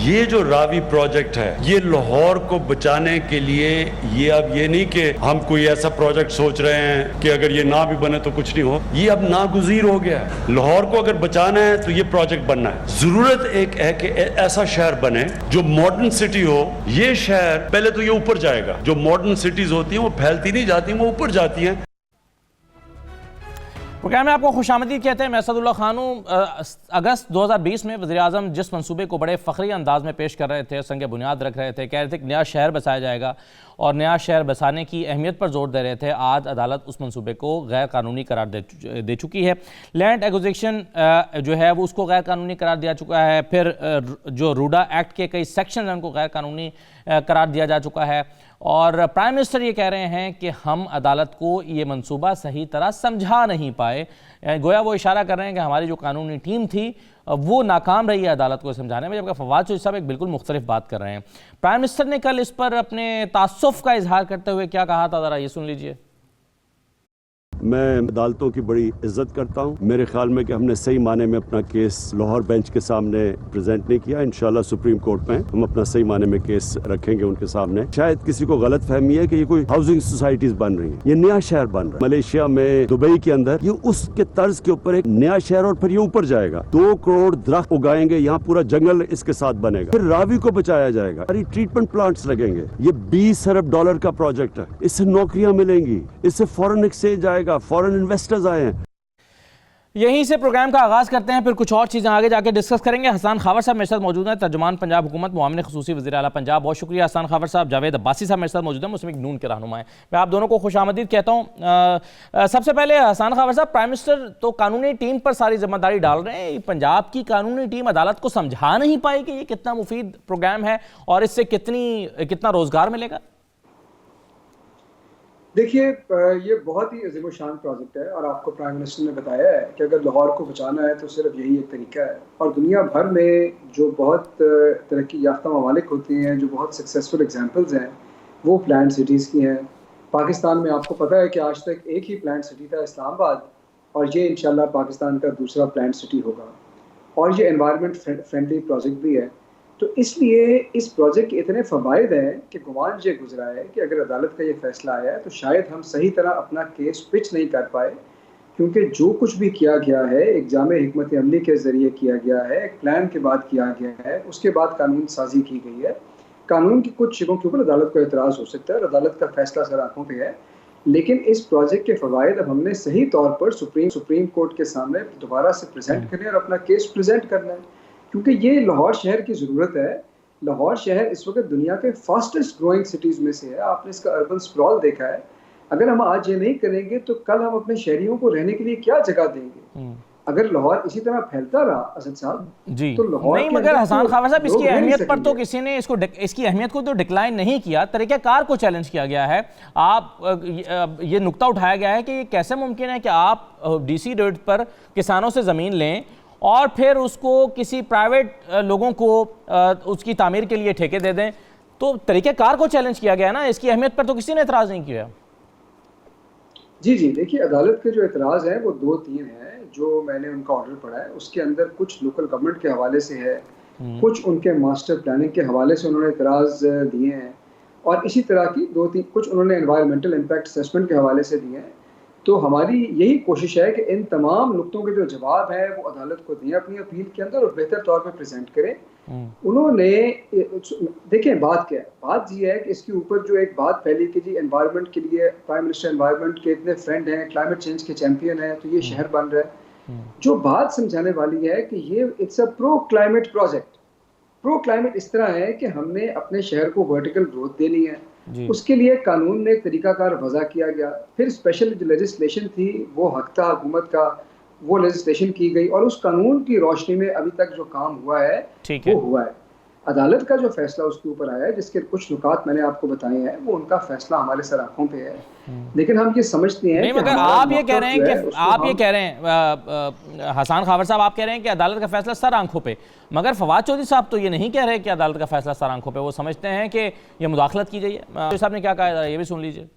ये जो रावी प्रोजेक्ट है ये लाहौर को बचाने के लिए, ये अब ये नहीं कि हम कोई ऐसा प्रोजेक्ट सोच रहे हैं कि अगर ये ना भी बने तो कुछ नहीं हो, ये अब नागुज़ीर हो गया है। लाहौर को अगर बचाना है तो ये प्रोजेक्ट बनना है। जरूरत एक है कि ऐसा शहर बने जो मॉडर्न सिटी हो। ये शहर पहले तो ये ऊपर जाएगा। जो मॉडर्न सिटीज होती हैं वो फैलती नहीं जाती, वो ऊपर जाती हैं। प्रोग्राम में आपको खुशामदीद कहते हैं। मैं असदुल्ला खान हूँ। अगस्त 2020 में वज़ीर-ए-आज़म जिस मंसूबे को बड़े फ़ख्री अंदाज में पेश कर रहे थे, संग बुनियाद रख रहे थे, कह रहे थे कि नया शहर बसाया जाएगा और नया शहर बसाने की अहमियत पर जोर दे रहे थे, आज अदालत उस मंसूबे को गैर कानूनी करार दे चुकी है। लैंड एक्विजिशन जो है वो उसको गैर कानूनी करार दिया चुका है। फिर जो रूडा एक्ट के कई सेक्शन हैं उनको गैर कानूनी करार दिया जा चुका है। और प्राइम मिनिस्टर ये कह रहे हैं कि हम अदालत को ये मंसूबा सही तरह समझा नहीं पाए। गोया वो इशारा कर रहे हैं कि हमारी जो कानूनी टीम थी वो नाकाम रही है अदालत को समझाने में, जबकि फवाद चौधरी साहब एक बिल्कुल मुख्तलिफ बात कर रहे हैं। प्राइम मिनिस्टर ने कल इस पर अपने तासुफ का इजहार करते हुए क्या कहा था, ज़रा ये सुन लीजिए। मैं अदालतों की बड़ी इज्जत करता हूँ। मेरे ख्याल में कि हमने सही माने में अपना केस लाहौर बेंच के सामने प्रेजेंट नहीं किया। इंशाल्लाह सुप्रीम कोर्ट में हम अपना सही माने में केस रखेंगे उनके सामने। शायद किसी को गलत फहमी है कि ये कोई हाउसिंग सोसाइटीज बन रही है, ये नया शहर बन रहा है मलेशिया में, दुबई के अंदर। ये उसके तर्ज के ऊपर एक नया शहर और फिर ये ऊपर जाएगा। 2 करोड़ दरख्त उगाएंगे, यहाँ पूरा जंगल इसके साथ बनेगा। फिर रावी को बचाया जाएगा, सारी ट्रीटमेंट प्लांट्स लगेंगे। ये 20 अरब डॉलर का प्रोजेक्ट है। इससे नौकरियां मिलेंगी, इससे फॉरेन एक्सचेंज आएगा, फॉरेन इन्वेस्टर्स आए हैं। यहीं से प्रोग्राम का आगाज़ करते हैं, फिर कुछ और चीज़ें आगे जाके डिस्कस करेंगे। हसन खावर साहब मेरे साथ मौजूद हैं, तर्जुमान पंजाब हुकूमत, मुआविन ख़ुसूसी वज़ीर आला पंजाब। बहुत शुक्रिया हसन खावर साहब। जावेद अब्बासी साहब मेरे साथ मौजूद हैं, मुस्लिम लीग नून के रहनुमा हैं। मैं आप दोनों को खुशामदीद कहता हूँ। सबसे पहले हसन खावर साहब, प्राइम मिनिस्टर तो कानूनी टीम पर सारी जिम्मेदारी डाल रहे हैं। पंजाब की कानूनी टीम अदालत को समझा नहीं पाई कि ये कितना मुफीद प्रोग्राम है और इससे कितना रोज़गार मिलेगा। देखिए, ये बहुत ही अजीम शान प्रोजेक्ट है और आपको प्राइम मिनिस्टर ने बताया है कि अगर लाहौर को बचाना है तो सिर्फ यही एक तरीका है। और दुनिया भर में जो बहुत तरक्की याफ्ता ममालिक होती हैं, जो बहुत सक्सेसफुल एग्जांपल्स हैं, वो प्लान्ड सिटीज़ की हैं। पाकिस्तान में आपको पता है कि आज तक एक ही प्लान्ड सिटी था, इस्लामाबाद, और ये इंशाल्लाह पाकिस्तान का दूसरा प्लान्ड सिटी होगा। और ये एनवायरनमेंट फ्रेंडली प्रोजेक्ट भी है। तो इसलिए इस प्रोजेक्ट के इतने फ़वाइद हैं कि गुमान ये गुजरा है कि अगर अदालत का ये फ़ैसला आया है तो शायद हम सही तरह अपना केस पिच नहीं कर पाए, क्योंकि जो कुछ भी किया गया है एक जामे हिकमत अमली के ज़रिए किया गया है, एक प्लान के बाद किया गया है, उसके बाद कानून साजी की गई है। कानून की कुछ चीज़ों के ऊपर अदालत को एतराज़ हो सकता है और अदालत का फ़ैसला सर आँखों पर है, लेकिन इस प्रोजेक्ट के फ़वाइद अब हमने सही तौर पर सुप्रीम कोर्ट के सामने दोबारा से प्रेजेंट करने और अपना केस प्रेजेंट करना है, क्योंकि ये लाहौर शहर की ज़रूरत है। लाहौर शहर इस वक्त दुनिया के फास्टेस्ट ग्रोइंग सिटीज़ में से है। आपने इसका अर्बन स्प्रॉल देखा है। अगर हम आज ये नहीं करेंगे तो कल हम अपने शहरियों को रहने के लिए क्या जगह देंगे? अगर लाहौर इसी तरह फैलता रहा असद साहब जी, तो लाहौर नहीं, मगर हसन खावर साहब इसकी अहमियत पर तो किसी ने इसकी अहमियत को तो डिक्लाइन नहीं किया, तरीक़ाकार को चैलेंज किया गया है। आप ये नुक्ता उठाया गया है कि ये कैसे मुमकिन है कि आप DC रेट पर किसानों से ज़मीन लें और फिर उसको किसी प्राइवेट लोगों को उसकी तामीर के लिए ठेके दे दें। तो तरीक़ेकार को चैलेंज किया गया ना, इसकी अहमियत पर तो किसी ने एतराज़ नहीं किया। जी, देखिए, अदालत के जो एतराज़ हैं वो 2-3 हैं जो मैंने उनका ऑर्डर पढ़ा है। उसके अंदर कुछ लोकल गवर्नमेंट के हवाले से है, कुछ उनके मास्टर प्लानिंग के हवाले से उन्होंने एतराज़ दिए हैं, और इसी तरह की 2-3 कुछ उन्होंने एनवायरमेंटल इम्पैक्ट असेसमेंट के हवाले से दिए हैं। तो हमारी यही कोशिश है कि इन तमाम नुक्तों के जो जवाब हैं वो अदालत को दें अपनी अपील के अंदर और बेहतर तौर पर प्रेजेंट करें। उन्होंने देखें, बात क्या है, बात ये है कि इसके ऊपर जो एक बात फैली कि जी एनवायरनमेंट के लिए प्राइम मिनिस्टर एनवायरनमेंट के इतने फ्रेंड हैं, क्लाइमेट चेंज के चैंपियन हैं, तो ये शहर बन रहा है। जो बात समझाने वाली है कि ये it's a pro climate project. Pro climate इस तरह है कि हमने अपने शहर को वर्टिकल ग्रोथ देनी है, उसके लिए कानून ने एक तरीकाकार वज़ा किया गया। फिर स्पेशल जो लेजिस्लेशन थी वो हक था हुकूमत का, वो लेजिस्लेशन की गई और उस कानून की रोशनी में अभी तक जो काम हुआ है वो हुआ है। अदालत का जो फैसला उसके ऊपर आया है, जिसके कुछ नुकात मैंने आपको बताए हैं, वो उनका फैसला हमारे सर आंखों पे है। लेकिन हम ये समझते हैं नहीं, मगर आप ये कह रहे हैं हसन खावर साहब, आप कह रहे हैं कि अदालत का फैसला सर आंखों पे, मगर फवाद चौधरी साहब तो ये नहीं कह रहे कि अदालत का फैसला सर आंखों पे। वो समझते हैं कि ये मुदाखलत की गई है। साहब ने क्या कहा ये भी सुन लीजिए।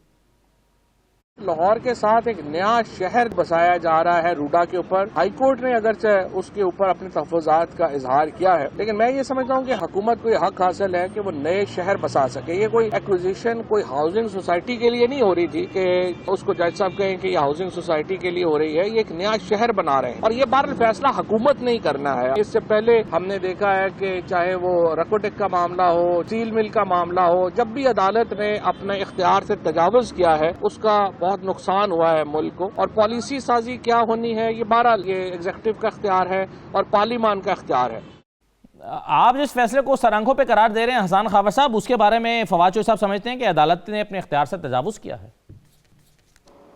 लाहौर के साथ एक नया शहर बसाया जा रहा है रूडा के ऊपर। हाईकोर्ट ने अगरचे उसके ऊपर अपने तहफ़्फ़ुज़ात का इजहार किया है, लेकिन मैं ये समझता हूँ कि हुकूमत को हक हासिल है कि वो नए शहर बसा सके। ये कोई एक्विजिशन कोई हाउसिंग सोसाइटी के लिए नहीं हो रही थी कि उसको जज साहब कहें कि ये हाउसिंग सोसाइटी के लिए हो रही है। ये एक नया शहर बना रहे हैं और ये बहरहाल फैसला हुकूमत नहीं करना है। इससे पहले हमने देखा है कि चाहे वो रकोटेक का मामला हो, स्टील मिल का मामला हो, जब भी अदालत ने अपने इख्तियार से तजावुज किया है उसका बहुत नुकसान हुआ है मुल्क को। और पॉलिसी साजी क्या होनी है ये बहरहाल ये एग्जीक्यूटिव का इख्तियार है और पार्लियामान का इख्तियार है। आप जिस फैसले को सरांखों पे करार दे रहे हैं हसन खावर साहब, उसके बारे में फवाद चौधरी साहब समझते हैं कि अदालत ने अपने इख्तियार से तजावुज किया है?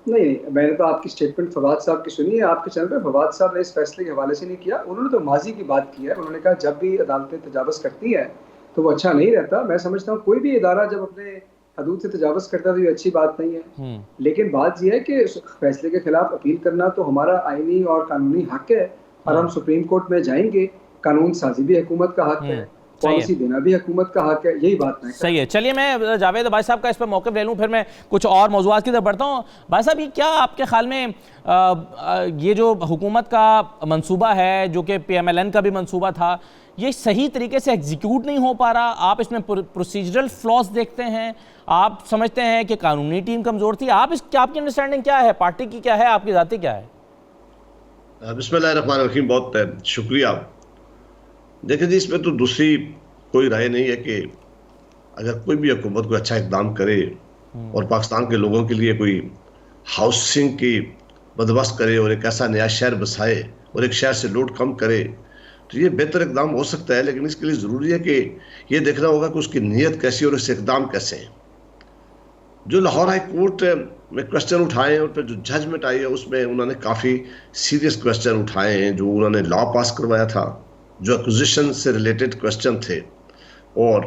नहीं, मैंने तो आपकी स्टेटमेंट फवाद साहब की सुनी है आपके चैनल पे। फवाद साहब ने इस फैसले के हवाले से नहीं किया, उन्होंने तो माजी की बात की है। उन्होंने कहा जब भी अदालतें तजावुज करती हैं तो वो अच्छा नहीं रहता। मैं समझता हूँ कोई भी इदारा जब अपने हदूद से तजावुज करता है तो ये अच्छी बात नहीं है, लेकिन बात यह है कि उस फैसले के खिलाफ अपील करना तो हमारा आईनी और कानूनी हक है और हम सुप्रीम कोर्ट में जाएंगे। कानून साजी भी हुकूमत का हक है, पॉलिसी देना भी हुकूमत का हक है, यही बात है। सही है। चलिए मैं जावेद भाई साहब का इस पर मौक़िफ़ ले लूँ, फिर मैं कुछ और मौज़ूआत की तरफ बढ़ता हूँ। भाई साहब, ये क्या आपके ख्याल में ये जो हुकूमत का मंसूबा है, जो कि PMLN का भी मंसूबा था, ये सही तरीके से एग्जीक्यूट नहीं हो पा रहा? आप इसमें प्रोसीजरल फ्लॉज देखते हैं? आप समझते हैं कि कानूनी टीम कमज़ोर थी? आपकी अंडरस्टैंडिंग क्या है, पार्टी की क्या है, आपकी ज़ाती क्या है? बिस्मिल्लाहिर्रहमानिर्रहीम, बहुत शुक्रिया। देखिए जी, इसमें तो दूसरी कोई राय नहीं है कि अगर कोई भी हुकूमत कोई अच्छा इक़दाम करे और पाकिस्तान के लोगों के लिए कोई हाउसिंग की बंदोबस्त करे और एक ऐसा नया शहर बसाए और एक शहर से लोड कम करे तो ये बेहतर इक़दाम हो सकता है। लेकिन इसके लिए ज़रूरी है कि ये देखना होगा कि उसकी नीयत कैसी और उसके इक़दाम कैसे हैं। जो लाहौर हाई कोर्ट में क्वेश्चन उठाए और फिर जो जजमेंट आई है उसमें उन्होंने काफ़ी सीरियस क्वेश्चन उठाए हैं। जो उन्होंने लॉ पास करवाया था, जो एक्विजिशन से रिलेटेड क्वेश्चन थे, और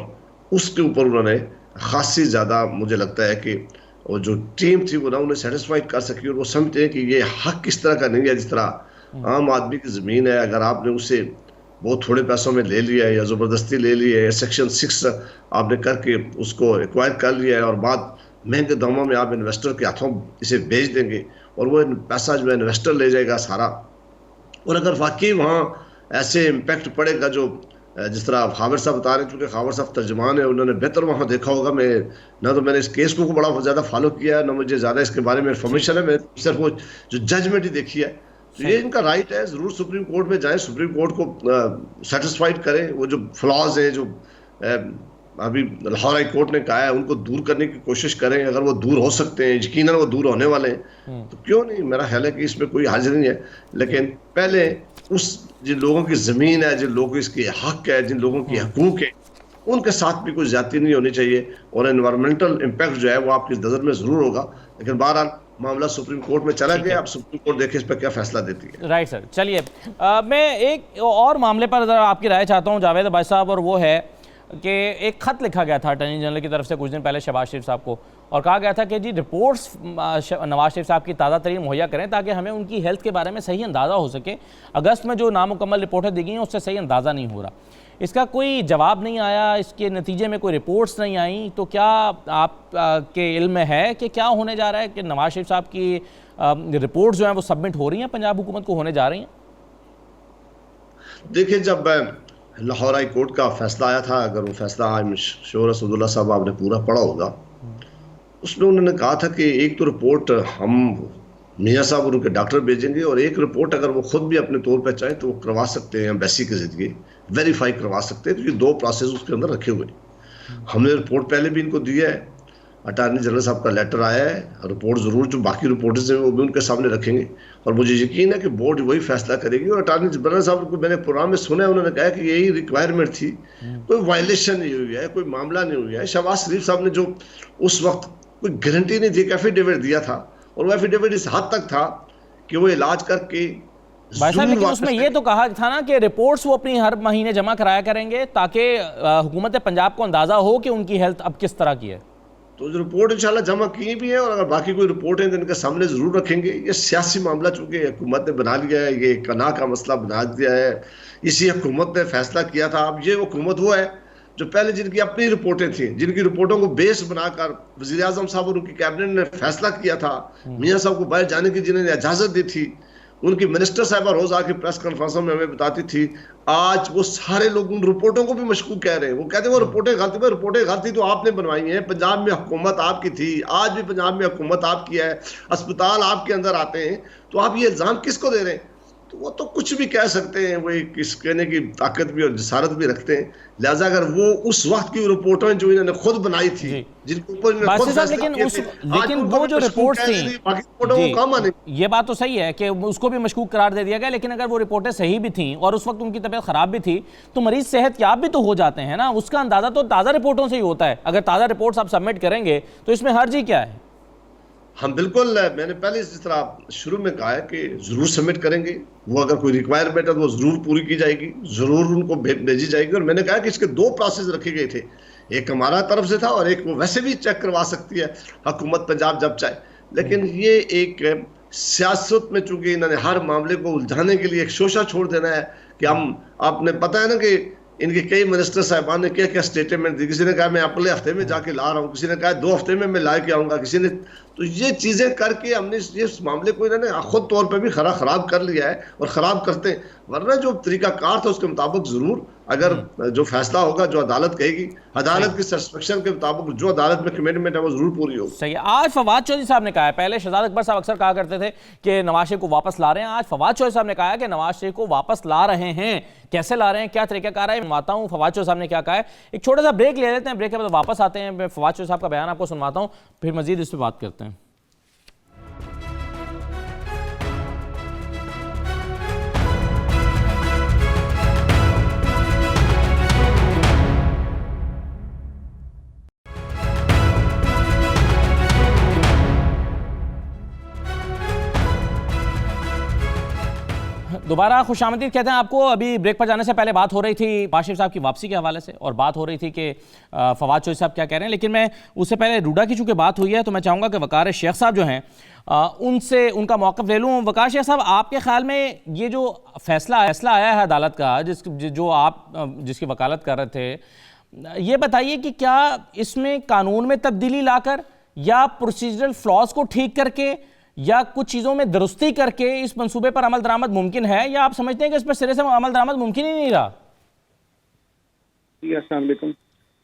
उसके ऊपर उन्होंने खासी ज़्यादा, मुझे लगता है कि और जो टीम थी वो ना उन्हें सेटिस्फाइड कर सकी और वो समझते हैं कि ये हक किस तरह का नहीं है। जिस तरह आम आदमी की ज़मीन है, अगर आपने उसे बहुत थोड़े पैसों में ले लिया है या ज़बरदस्ती ले लिया है, सेक्शन 6 आपने करके उसको एक्वायर कर लिया है और बाद महंगे दामों में आप इन्वेस्टर के हाथों इसे बेच देंगे और वो पैसा जो है इन्वेस्टर ले जाएगा सारा। और अगर वाकई वहाँ ऐसे इम्पैक्ट पड़ेगा जो जिस तरह खावर साहब बता रहे हैं, चूँकि खावर साहब तर्जमान है, उन्होंने बेहतर वहाँ देखा होगा। मैं ना तो मैंने इस केस को बड़ा ज़्यादा फॉलो किया है, ना मुझे ज़्यादा इसके बारे में इंफॉर्मेशन है। मैं सिर्फ वो जो जजमेंट ही देखी है। तो ये इनका राइट है, ज़रूर सुप्रीम कोर्ट में जाएं, सुप्रीम कोर्ट को सेटिस्फाइड करें। वो जो फ्लॉज है जो अभी लाहौर हाई कोर्ट ने कहा है उनको दूर करने की कोशिश करें। अगर वो दूर हो सकते हैं, यकीनन वो दूर होने वाले हैं, तो क्यों नहीं। मेरा ख्याल है कि इसमें कोई हाजिर नहीं है। लेकिन पहले उस जिन लोगों की ज़मीन है, जिन लोगों की इसकी हक है, जिन लोगों की हकूक़ है, उनके साथ भी कोई ज़्यादती नहीं होनी चाहिए। और एनवायरमेंटल इम्पैक्ट जो है वो आपकी नज़र में ज़रूर होगा। लेकिन बहरहाल मामला सुप्रीम कोर्ट में चला गया, अब सुप्रीम कोर्ट देखे इस पर क्या फैसला देती है। Right sir. चलिए मैं एक और मामले पर ज़रा आपकी राय चाहता हूँ जावेद भाई साहब, और वो है कि एक ख़त लिखा गया था अटॉर्नी जनरल की तरफ से कुछ दिन पहले शहबाज शरीफ साहब को, और कहा गया था कि जी रिपोर्ट्स नवाज शरीफ साहब की ताज़ा तरीन मुहैया करें ताकि हमें उनकी हेल्थ के बारे में सही अंदाज़ा हो सके। अगस्त में जो नामुकम्मल रिपोर्टें दी गई हैं उससे सही अंदाज़ा नहीं हो रहा। इसका कोई जवाब नहीं आया, इसके नतीजे में कोई रिपोर्ट्स नहीं आई। तो क्या आप के इल्म में है कि क्या होने जा रहा है कि नवाज शरीफ साहब की रिपोर्ट्स जो हैं वो सबमिट हो रही हैं, पंजाब हुकूमत को होने जा रही हैं? देखिए, जब लाहौर हाई कोर्ट का फैसला आया था, अगर वो फैसला शोर असदुल्ला साहब आपने पूरा पढ़ा होगा, उसमें उन्होंने कहा था कि एक तो रिपोर्ट हम मियाँ साहब और उनके डॉक्टर भेजेंगे और एक रिपोर्ट अगर वो खुद भी अपने तौर पर चाहें तो वो करवा सकते हैं, एम्बेसी के जरिए वेरीफाई करवा सकते हैं। तो ये दो प्रोसेस उसके अंदर रखे हुए। हमने रिपोर्ट पहले भी इनको दी है, अटॉर्नी जनरल साहब का लेटर आया है, रिपोर्ट ज़रूर जो बाकी रिपोर्ट्स हैं वो भी उनके सामने रखेंगे और मुझे यकीन है कि बोर्ड वही फैसला करेगी। और अटॉर्नी जनरल साहब को मैंने प्रोग्राम में सुना है, उन्होंने कहा कि यही रिक्वायरमेंट थी, कोई वायलेशन नहीं हुई है, कोई मामला नहीं हुआ है। शहबाज शरीफ साहब ने जो उस वक्त कोई गारंटी नहीं थी, एक एफिडेविट दिया था और वो एफिडेविट इस हद तक था कि वो इलाज करके भाई साहब, लेकिन उसमें ये तो कहा था ना कि रिपोर्ट्स वो अपनी हर महीने जमा कराया करेंगे ताकि हुकूमत पंजाब को अंदाज़ा हो कि उनकी हेल्थ अब किस तरह की है। तो जो रिपोर्ट इंशाल्लाह जमा की भी है और अगर बाकी कोई रिपोर्ट है तो इनके सामने ज़रूर रखेंगे। ये सियासी मामला चूँकि हुकूमत ने बना लिया है, ये कना का मसला बना दिया है, इसी हुकूमत ने फैसला किया था। अब ये हुकूमत वो है जो पहले जिनकी अपनी रिपोर्टें थी, जिनकी रिपोर्टों को बेस बनाकर वजीर आजम साहब और उनकी कैबिनेट ने फैसला किया था, मियां साहब को बाहर जाने की जिन्होंने इजाजत दी थी, उनकी मिनिस्टर साहबा रोज आके प्रेस कॉन्फ्रेंस में हमें बताती थी, आज वो सारे लोग उन रिपोर्टों को भी मशकूक कह रहे हैं। वो कहते हैं वो रिपोर्टें गलती तो आपने बनवाई हैं, पंजाब में हुकूमत आपकी थी, आज भी पंजाब में हुकूमत आपकी है, अस्पताल आपके अंदर आते हैं, तो आप ये इल्जाम किसको दे रहे हैं? तो वो तो कुछ भी कह सकते हैं, वो किस कहने की ताकत भी और जसारत भी रखते हैं। लिहाजा अगर वो उस वक्त की रिपोर्टें जो इन्होंने खुद बनाई थी, जिनके ऊपर लेकिन वो जो रिपोर्ट थी, ये बात तो सही है कि उसको भी मशकूक करार दे दिया गया, लेकिन अगर वो रिपोर्टें सही भी थी और उस वक्त उनकी तबीयत खराब भी थी, तो मरीज सेहत याब भी तो हो जाते हैं ना। उसका अंदाजा तो ताज़ा रिपोर्टों से ही होता है। अगर ताज़ा रिपोर्ट्स आप सबमिट करेंगे तो इसमें हर्ज ही क्या है? हम बिल्कुल, मैंने पहले जिस तरह शुरू में कहा है कि जरूर सबमिट करेंगे, वो अगर कोई रिक्वायरमेंट है तो वो जरूर पूरी की जाएगी, जरूर उनको भेजी जाएगी। और मैंने कहा कि इसके 2 प्रोसेस रखे गए थे, एक हमारा तरफ से था और एक वो वैसे भी चेक करवा सकती है हुकूमत पंजाब जब चाहे। लेकिन ये एक सियासत में चूंकि इन्होंने हर मामले को उलझाने के लिए एक शोशा छोड़ देना है कि हम, आपने पता है ना कि इनके कई मिनिस्टर साहबान ने क्या क्या स्टेटमेंट दी। किसी ने कहा मैं अगले हफ्ते में जाके ला रहा हूँ, किसी ने कहा 2 हफ्ते में मैं ला के आऊंगा, किसी ने, तो ये चीजें करके हमने इस मामले को इन्होंने खुद तौर पे भी खराब कर लिया है और खराब करते हैं। वरना जो तरीकाकार था उसके मुताबिक जरूर अगर जो फैसला होगा, जो अदालत कहेगी, अदालत की सैटिस्फैक्शन के मुताबिक जो अदालत में कमिटमेंट है वो जरूर पूरी होगी। सही है। आज फवाद चौधरी साहब ने कहा है, पहले शहजाद अकबर साहब अक्सर कहा करते थे कि नवाज शरीफ को वापस ला रहे हैं, आज फवाद चौधरी साहब ने कहा है कि नवाज शरीफ को वापस ला रहे हैं। कैसे ला रहे हैं, क्या तरीकाकार है, सुनवाता हूं फवाद चौधरी साहब ने क्या कहा है। एक छोटा सा ब्रेक ले लेते हैं, ब्रेक के बाद वापस आते हैं, मैं फवाद चौधरी साहब का बयान आपको सुनवाता हूं, फिर मजीद इस पर बात करते हैं। दोबारा खुशामदीद कहते हैं आपको। अभी ब्रेक पर जाने से पहले बात हो रही थी बाशिर साहब की वापसी के हवाले से, और बात हो रही थी कि फवाद चौधरी साहब क्या कह रहे हैं। लेकिन मैं उससे पहले रूडा की चूंकि बात हुई है तो मैं चाहूँगा कि वकार शेख साहब जो हैं उनसे उनका मौक़िफ़ ले लूँ। वकार शेख साहब, आपके ख्याल में ये जो फैसला आया है अदालत का, जो आप जिसकी वकालत कर रहे थे, ये बताइए कि क्या इसमें कानून में तब्दीली लाकर या प्रोसीजरल फ्लॉज को ठीक करके या कुछ चीज़ों में दुरुस्ती करके इस मंसूबे पर अमल दरामद मुमकिन है, या आप समझते हैं कि इस पर सिरे से अमल दरामद मुमकिन ही नहीं रहा? जी, अस्सलाम वालेकुम।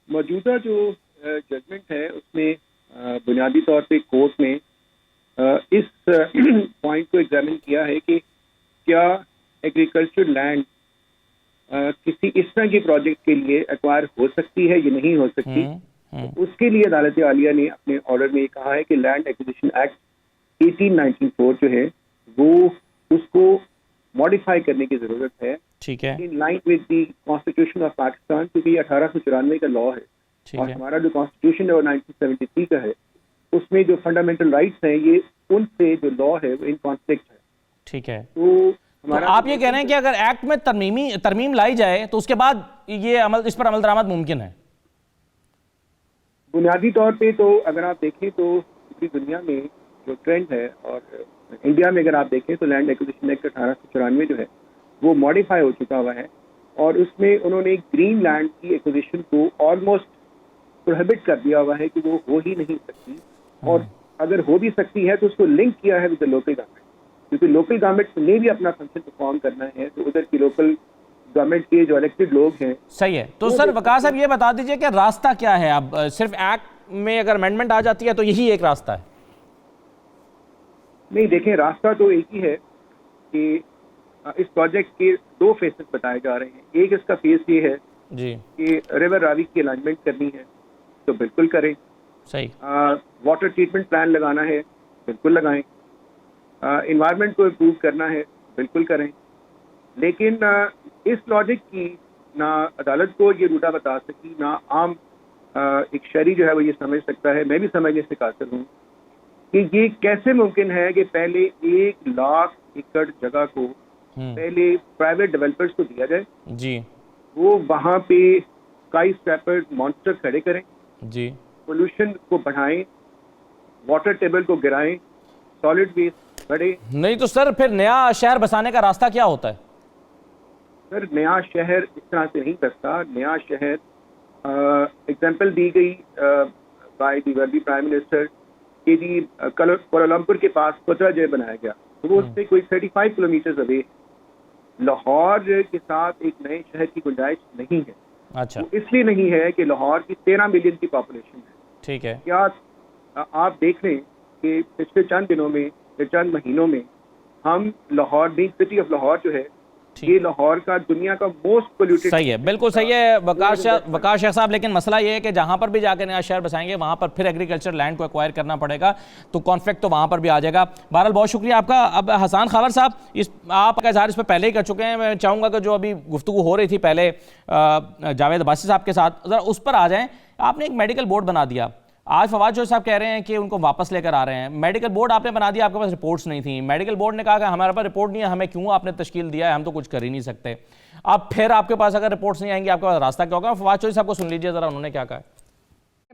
मौजूदा जो जजमेंट है उसमें बुनियादी तौर पे कोर्ट ने इस पॉइंट को एग्जामिन किया है कि क्या एग्रीकल्चर लैंड किसी इस तरह के प्रोजेक्ट के लिए एक्वायर हो सकती है या नहीं हो सकती। तो उसके लिए अदालत आलिया ने अपने ऑर्डर में कहा है कि लैंड एक्विजिशन एक्ट 1894 जो है वो उसको मॉडिफाई करने की जरूरत है। ठीक है। In line with the constitution of Pakistan, क्योंकि ये 1894 का लॉ है और हमारा जो कॉन्स्टिट्यूशन है वो 1973 का है। उसमें जो फंडामेंटल राइट्स हैं ये उनसे जो लॉ है वो इन कॉन्फ्लिक्ट है। ठीक है। तो आप ये कह रहे हैं कि अगर एक्ट में तरमीम लाई जाए तो उसके बाद ये इस पर अमल दरामद मुमकिन है? बुनियादी तौर पे तो अगर आप देखें तो पूरी दुनिया में जो ट्रेंड है, और इंडिया में अगर आप देखें तो लैंड एक्विजिशन एक्ट 1894 जो है वो मॉडिफाई हो चुका हुआ है, और उसमें उन्होंने ग्रीन लैंड की एक्विजिशन को ऑलमोस्ट प्रोहिबिट कर दिया हुआ है कि वो हो ही नहीं सकती, और अगर हो भी सकती है तो उसको लिंक किया है विद द लोकल गवर्नमेंट, क्योंकि लोकल गवर्नमेंट ने भी अपना फंक्शन परफॉर्म करना है। तो उधर की लोकल गवर्नमेंट के जो इलेक्टेड लोग हैं। सही है। तो सर वकार साहब ये बता दीजिए कि रास्ता क्या है? अब सिर्फ एक्ट में अगर अमेंडमेंट आ जाती है तो यही एक रास्ता है? नहीं, देखें, रास्ता तो एक ही है कि इस प्रोजेक्ट के 2 फेसेस बताए जा रहे हैं। एक इसका फेस ये है जी कि रिवर रावी की अलाइनमेंट करनी है तो बिल्कुल करें। सही। वाटर ट्रीटमेंट प्लान लगाना है, बिल्कुल लगाएं। इन्वायरमेंट को इम्प्रूव करना है, बिल्कुल करें। लेकिन इस लॉजिक की ना अदालत को ये रूटा बता सकी, ना आम एक शहरी जो है वो ये समझ सकता है। मैं भी समझने से कासिर हूँ कि ये कैसे मुमकिन है कि पहले 1 लाख एकड़ जगह को पहले प्राइवेट डेवलपर्स को दिया जाए जी, वो वहाँ पे स्काई स्क्रैपर मॉन्स्टर खड़े करें जी, पोल्यूशन को बढ़ाएं, वाटर टेबल को गिराएं, सॉलिड वेस्ट बढ़े। नहीं तो सर फिर नया शहर बसाने का रास्ता क्या होता है? सर नया शहर इस तरह से नहीं बसता। नया शहर एग्जाम्पल दी गई बाय द वर्दी प्राइम मिनिस्टर कि जी कोलालमपुर के पास पुतराजय बनाया गया, तो वो उससे कोई 35 किलोमीटर अवे। लाहौर के साथ एक नए शहर की गुंजाइश नहीं है। अच्छा, वो इसलिए नहीं है कि लाहौर की 13 मिलियन की पॉपुलेशन है। ठीक है। क्या आप देख लें कि पिछले चंद दिनों में या चंद महीनों में हम Lahore, big city of Lahore जो है, ये लाहौर का दुनिया का मोस्ट पोल्यूटेड। सही है, बिल्कुल सही है वकार शेख साहब, लेकिन मसला ये है कि जहां पर भी जाकर नया शहर बसाएंगे वहां पर फिर एग्रीकल्चर लैंड को एक्वायर करना पड़ेगा, तो कॉन्फ्लिक्ट तो वहां पर भी आ जाएगा। बहरहाल बहुत शुक्रिया आपका। अब हसन खावर साहब, आपका इजहार इस पर पहले ही कर चुके हैं, मैं चाहूँगा कि जो अभी गुफ्तगू हो रही थी पहले जावेद अब्बासी साहब के साथ, ज़रा उस पर आ जाएँ। आपने एक मेडिकल बोर्ड बना दिया, आज फवाद जो साहब कह रहे हैं कि उनको वापस लेकर आ रहे हैं। मेडिकल बोर्ड आपने बना दिया, आपके पास रिपोर्ट्स नहीं थी, मेडिकल बोर्ड ने कहा कि हमारे पास रिपोर्ट नहीं है, हमें क्यों आपने तश्कील दिया है, हम तो कुछ कर ही नहीं सकते। अब फिर आपके पास अगर रिपोर्ट्स नहीं आएंगी, आपके पास रास्ता क्या होगा? फवाद चौधरी साहब को सुन लीजिए जरा, उन्होंने क्या कहा।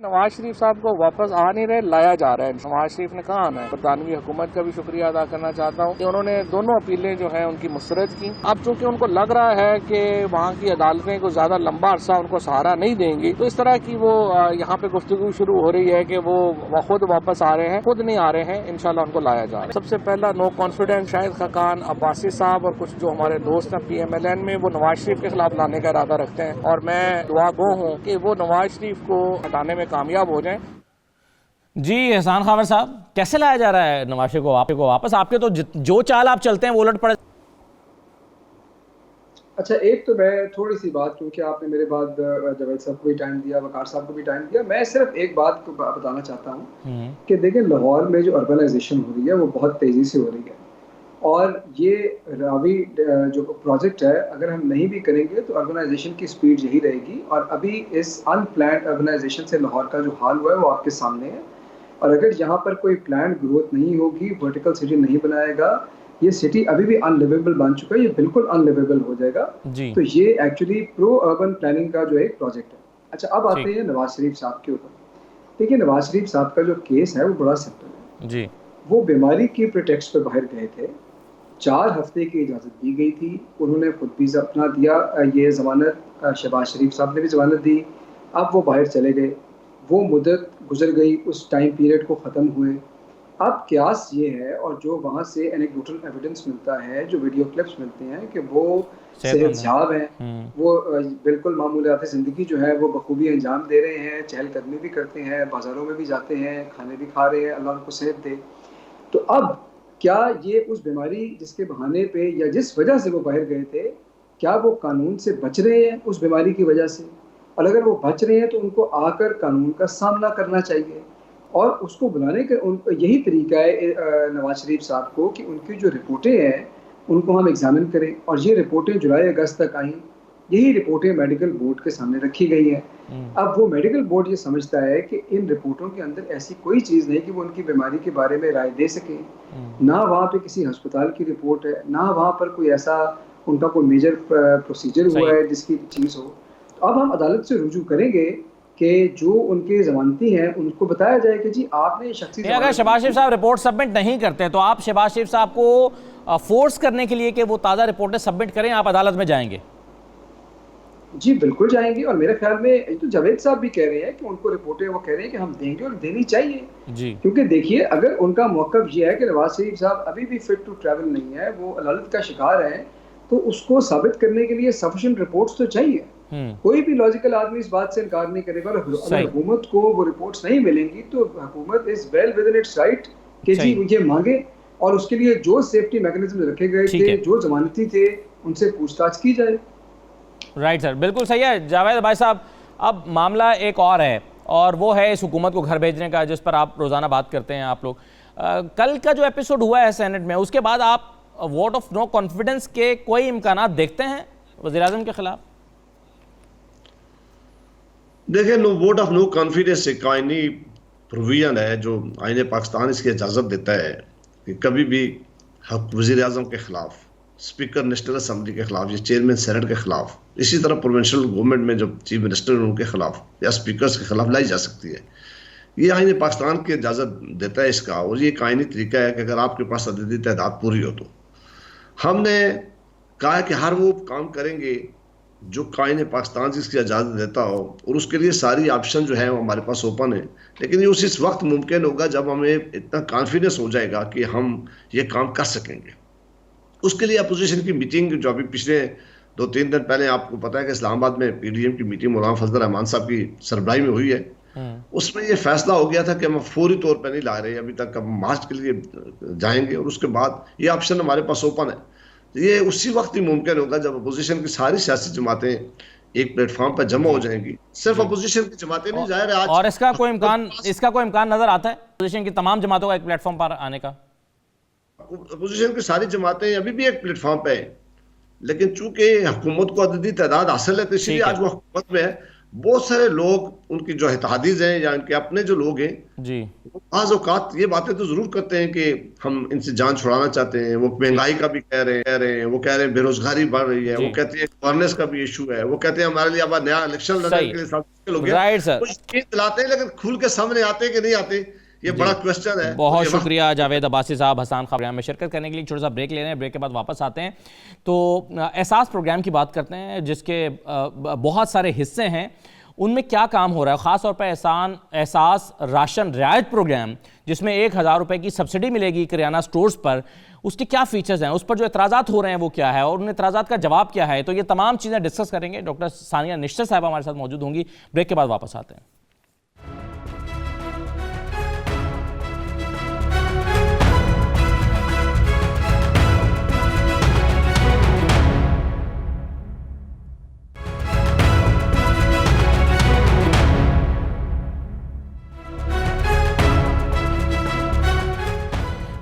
नवाज शरीफ साहब को वापस आ नहीं रहे, लाया जा रहा है। नवाज शरीफ ने कहा आना है। बरतानवी हुकूमत का भी शुक्रिया अदा करना चाहता हूँ कि उन्होंने दोनों अपीलें जो हैं उनकी मुस्तरद की। अब चूंकि उनको लग रहा है कि वहाँ की अदालतें को ज्यादा लंबा अरसा उनको सहारा नहीं देंगी, तो इस तरह की वो यहाँ पे गुफ्तगू शुरू हो रही है कि वो खुद वापस आ रहे हैं। खुद नहीं आ रहे हैं, इंशाल्लाह उनको लाया जा रहा है। सबसे पहला नो कॉन्फिडेंस शाहिद खाकान, अब्बासी साहब और कुछ जो हमारे दोस्त हैं PMLN में, वो नवाज शरीफ के खिलाफ लाने का इरादा रखते हैं, और मैं दुआ गो हूँ कि वो नवाज शरीफ को हटाने में कामयाब हो जाएं। जी हसन खावर साहब, कैसे लाया जा रहा है नवाज शरीफ को वापस? आपके तो जो चाल आप चलते हैं वो उलट पड़े। अच्छा, एक तो मैं थोड़ी सी बात, क्योंकि आपने मेरे बाद जावेद साहब को भी टाइम दिया, वकार साहब को भी टाइम दिया, मैं सिर्फ एक बात को बताना चाहता हूँ कि देखिए, लाहौर में जो अर्बनाइजेशन हो रही है वो बहुत तेज़ी से हो रही है, और ये रावी जो प्रोजेक्ट है, अगर हम नहीं भी करेंगे तो अर्बनाइजेशन की स्पीड यही रहेगी। और अभी इस अनप्लान्ड अर्बनाइजेशन से लाहौर का जो हाल हुआ है वो आपके सामने है, और अगर यहाँ पर कोई प्लान ग्रोथ नहीं होगी, वर्टिकल सिटी नहीं बनाएगा, ये सिटी अभी भी अनलिवेबल बन चुका है, ये बिल्कुल अनलिवेबल हो जाएगा जी। तो ये एक्चुअली प्रो अर्बन प्लानिंग का जो एक प्रोजेक्ट है। अच्छा, अब आते हैं नवाज शरीफ साहब के ऊपर। देखिए, नवाज शरीफ साहब का जो केस है वो बड़ा सिंपल है जी। वो बीमारी की प्रिटेक्स्ट पर बाहर गए थे, 4 हफ्ते की इजाज़त दी गई थी, उन्होंने खुद भी अपना दिया ये ज़मानत, शहबाज शरीफ साहब ने भी ज़मानत दी, अब वो बाहर चले गए, वो मुद्दत गुजर गई, उस टाइम पीरियड को ख़त्म हुए। अब क्यास ये है, और जो वहाँ से एनेक्डोटल एविडेंस मिलता है, जो वीडियो क्लिप्स मिलते हैं, कि वो सेहतयाब हैं, वो बिल्कुल मामूलियात ज़िंदगी जो है वो बखूबी अंजाम दे रहे हैं, चहलकदमी भी करते हैं, बाज़ारों में भी जाते हैं, खाने भी खा रहे हैं, अल्लाह उनको सेहत दे। तो अब क्या ये उस बीमारी जिसके बहाने पे या जिस वजह से वो बाहर गए थे, क्या वो कानून से बच रहे हैं उस बीमारी की वजह से? और अगर वो बच रहे हैं तो उनको आकर कानून का सामना करना चाहिए, और उसको बुलाने का यही तरीका है नवाज शरीफ साहब को कि उनकी जो रिपोर्टें हैं उनको हम एग्जामिन करें। और ये रिपोर्टें जुलाई अगस्त तक आई, यही रिपोर्टें मेडिकल बोर्ड के सामने रखी गई हैं। अब वो मेडिकल बोर्ड ये समझता है कि इन रिपोर्टों के अंदर ऐसी कोई चीज़ नहीं कि वो उनकी बीमारी के बारे में राय दे सके, ना वहाँ पे किसी अस्पताल की रिपोर्ट है, ना वहाँ पर कोई ऐसा उनका कोई मेजर प्रोसीजर हुआ है जिसकी चीज़ हो। तो अब हम अदालत से रुजू करेंगे कि जो उनके जमानती हैं उनको बताया जाए कि जी आपने शख्सी, अगर शहबाज शरीफ साहब रिपोर्ट सबमिट नहीं करते तो आप शहबाज शरीफ साहब को फोर्स करने के लिए कि वो ताज़ा रिपोर्टें सबमिट करें, आप अदालत में जाएंगे? जी बिल्कुल जाएंगे, और मेरे ख्याल में तो जावेद साहब भी कह रहे हैं कि उनको रिपोर्टें वो कह रहे हैं कि हम देंगे, और देनी चाहिए जी। क्योंकि देखिए, अगर उनका मौक़िफ़ ये है कि नवाज शरीफ साहब अभी भी फिट टू ट्रैवल नहीं है, वो अदालत का शिकार है, तो उसको साबित करने के लिए सफिशिएंट रिपोर्ट्स तो चाहिए। कोई भी लॉजिकल आदमी इस बात से इनकार नहीं करेगा। अगर हुकूमत को वो रिपोर्ट्स नहीं मिलेंगी तो हुकूमत is well with in its right कि जी ये मांगे, और उसके लिए जो सेफ्टी मैकेनिज्म रखे गए थे, जो जमानती थे, उनसे पूछताछ की जाए। राइट सर, बिल्कुल सही है जावेद भाई साहब। अब मामला एक और है, और वो है इस हुकूमत को घर भेजने का, जिस पर आप रोज़ाना बात करते हैं आप लोग। कल का जो एपिसोड हुआ है सेनेट में, उसके बाद आप वोट ऑफ नो कॉन्फिडेंस के कोई इम्कानात देखते हैं वज़ीर-ए-आज़म के खिलाफ? देखिए, वोट ऑफ नो कॉन्फिडेंस एक आईनी प्रोविजन है जो आईने पाकिस्तान इसकी इजाज़त देता है कि कभी भी वज़ीर-ए-आज़म के खिलाफ, स्पीकर नेशनल असम्बली के खिलाफ, या चेयरमैन सेनेट के खिलाफ, इसी तरह प्रोविंशियल गवर्नमेंट में जो चीफ मिनिस्टर हैं उनके खिलाफ या स्पीकर्स के खिलाफ लाई जा सकती है। ये आईने पाकिस्तान की इजाज़त देता है इसका, और ये एक आईनी तरीका है कि अगर आपके पास अददी तादाद पूरी हो तो। हमने कहा कि हर वो काम करेंगे जो कायने पाकिस्तान जिसकी इजाज़त देता हो, और उसके लिए सारी ऑप्शन जो है वो हमारे पास ओपन है। लेकिन ये उस वक्त मुमकिन होगा जब हमें इतना कॉन्फिडेंस हो जाएगा कि हम ये काम कर सकेंगे। उसके लिए अपोजिशन की मीटिंग जो अभी पिछले 2-3 दिन पहले आपको पता है कि इस्लामाबाद में PDM की मीटिंग मौलाना फजल रहमान साहब की सरबराही में हुई है, उसमें ये फैसला हो गया था कि हम फौरी तौर पर नहीं ला रहे, अभी तक हम मार्च के लिए जाएंगे और उसके बाद ये ऑप्शन हमारे पास ओपन है। ये उसी वक्त ही मुमकिन होगा जब अपोजिशन की सारी सियासी जमातें एक प्लेटफॉर्म पर जमा हो जाएंगी। सिर्फ अपोजिशन की जमातें नहीं, जाहिर है आज और इसका कोई इम्कान नजर आता है अपोजिशन की तमाम जमातों का एक प्लेटफॉर्म पर आने का? अपोजिशन की सारी जमातें अभी भी एक प्लेटफॉर्म पे है, लेकिन चूंकि हुकूमत को अददी तादाद हासिल है तो इसलिए आज वो हुकूमत में है। बहुत सारे लोग उनकी जो इत्तेहादीज़ हैं या उनके अपने जो लोग हैं जी, बाज़ औक़ात ये बातें तो जरूर करते हैं कि हम इनसे जान छुड़ाना चाहते हैं। वो महंगाई का भी कह रहे हैं, वो कह रहे हैं बेरोजगारी बढ़ रही है, वो कहते हैं गवर्नेंस का भी इशू है, वो कहते हैं हमारे लिए अब नया इलेक्शन लड़ने के लिए मुश्किल हो गया। दिलाते हैं लेकिन खुल के सामने आते कि नहीं आते, ये बड़ा क्वेश्चन है। बहुत शुक्रिया जावेद अब्बासी साहब हसन खान प्रोग्राम में शिरकत करने के लिए। छोटा सा ब्रेक ले रहे हैं, ब्रेक के बाद वापस आते हैं। तो एहसास प्रोग्राम की बात करते हैं जिसके बहुत सारे हिस्से हैं, उनमें क्या काम हो रहा है। ख़ास तौर पर एहसास राशन रियायत प्रोग्राम जिसमें 1000 रुपये की सब्सिडी मिलेगी किराना स्टोर्स पर, उसके क्या फीचर्स हैं, उस पर जो एतराज़ात हो रहे हैं वो क्या है और उन एतराज़ात का जवाब क्या है। तो ये तमाम चीज़ें डिस्कस करेंगे। डॉक्टर सानिया निश्तर साहब हमारे साथ मौजूद होंगी। ब्रेक के बाद वापस आते हैं।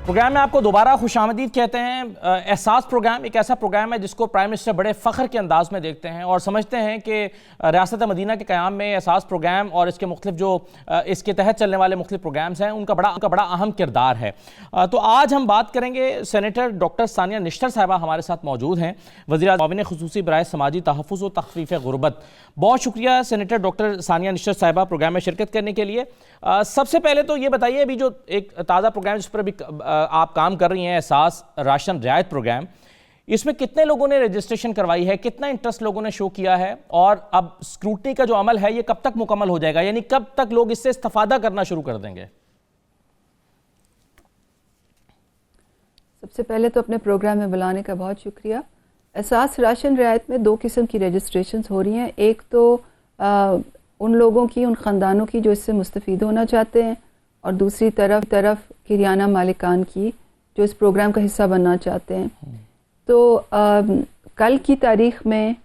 प्रोग्राम में आपको दोबारा खुशामदीद कहते हैं। एहसास प्रोग्राम एक ऐसा प्रोग्राम है जिसको प्राइम मिनिस्टर बड़े फ़ख्र के अंदाज में देखते हैं और समझते हैं कि रियासत मदीना के क़याम में एहसास प्रोग्राम और इसके मुख्तलिफ जो इसके तहत चलने वाले मुख्तलिफ प्रोग्राम्स हैं उनका बड़ा अहम किरदार है। तो आज हम बात करेंगे, सेनेटर डॉक्टर सानिया निश्तर साहिबा हमारे साथ मौजूद हैं, वज़ीर मुआविन ख़ुसूसी बराए समाजी तहफ़्फ़ुज़ व तख़फ़ीफ़ ग़ुरबत। बहुत शुक्रिया सेनेटर डॉक्टर सानिया निश्तर साहिबा प्रोग्राम में शिरकत करने के लिए। सबसे पहले तो ये बताइए, अभी जो एक ताज़ा प्रोग्राम जिस पर अभी आप काम कर रही हैं, एहसास राशन रियायत प्रोग्राम, इसमें कितने लोगों ने रजिस्ट्रेशन करवाई है, कितना इंटरेस्ट लोगों ने शो किया है और अब स्क्रूटनी का जो अमल है ये कब तक मुकम्मल हो जाएगा, यानी कब तक लोग इससे इस्तेफादा करना शुरू कर देंगे? सबसे पहले तो अपने प्रोग्राम में बुलाने का बहुत शुक्रिया। एहसास राशन रियायत में 2 किस्म की रजिस्ट्रेशंस हो रही हैं। एक तो उन लोगों की, उन ख़ानदानों की जो इससे मुस्तफ़ीद होना चाहते हैं, और दूसरी तरफ किराना मालिकान की जो इस प्रोग्राम का हिस्सा बनना चाहते हैं। तो कल की तारीख़ में